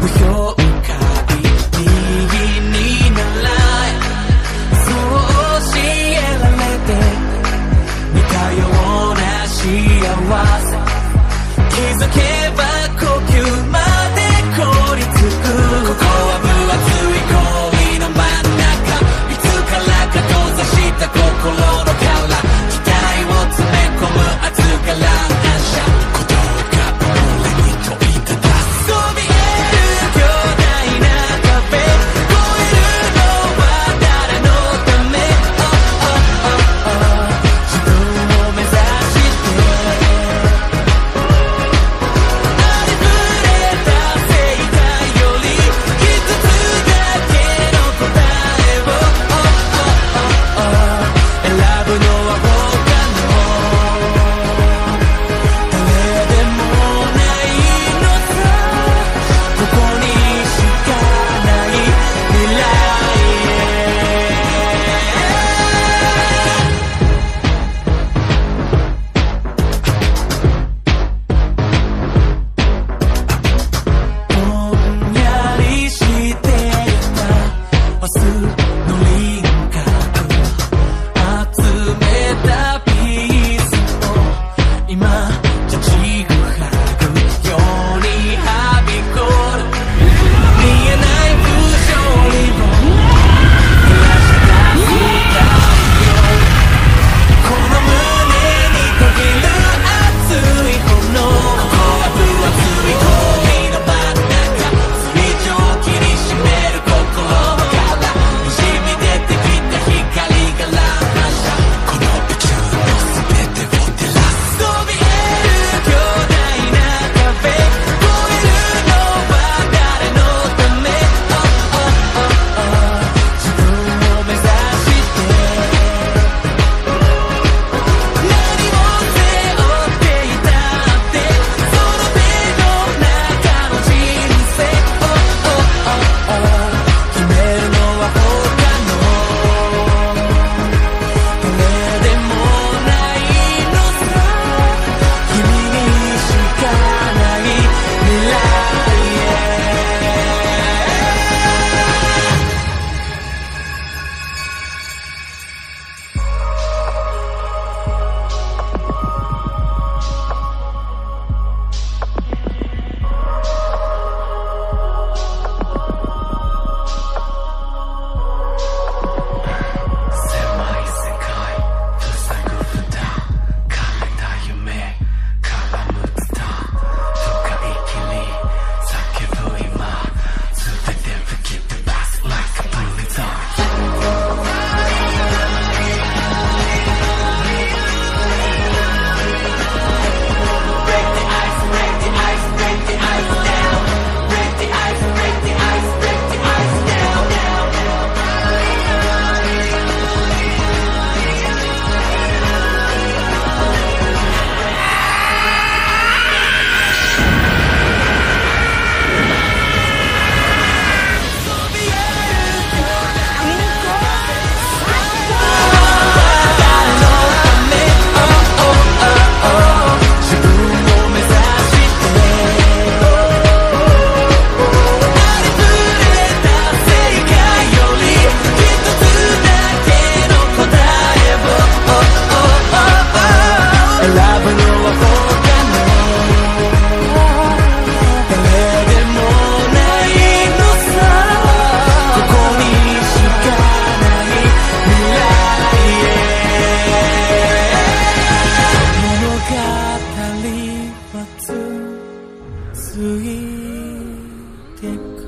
評価右にならえそう教えられて似たような幸せ気づけば呼吸まで凍りつくここは分厚い氷の真ん中いつからか閉ざした心の殻期待を詰め込む熱がら反射鼓動が俺に問いただすそびえる巨大な壁越えるのは誰のため、自分を目指してありふれた正解より一つだけの答えを選ぶのは他の誰でもないのさここにしかない未来ぼんやりしていた明日の輪郭集めたピースを今じゃちぐはぐようにはびこる見えない不条理を照らし出す太陽この胸にたぎる熱い炎ここは分厚い氷の真ん中水蒸気に占める心の殻にじみ出てきた光が乱反射この宇宙の全てを照らすそびえる巨大な壁越えるのは誰のため、自分を目指して何を背負っていたってその手の中の人生決めるのは他の誰でもないのさ君にしかない未来狭い世界塞ぐ蓋枯れた夢絡むツタ深い霧叫ぶ今全て吹き飛ばす like a blizzard Break the ice, break the ice, break the ice down Break the ice, break the ice, break the ice down自分を目指してありふれた正解より一つだけの答えを選ぶのは他の誰でもないのさここにしかない未来物語は続いてく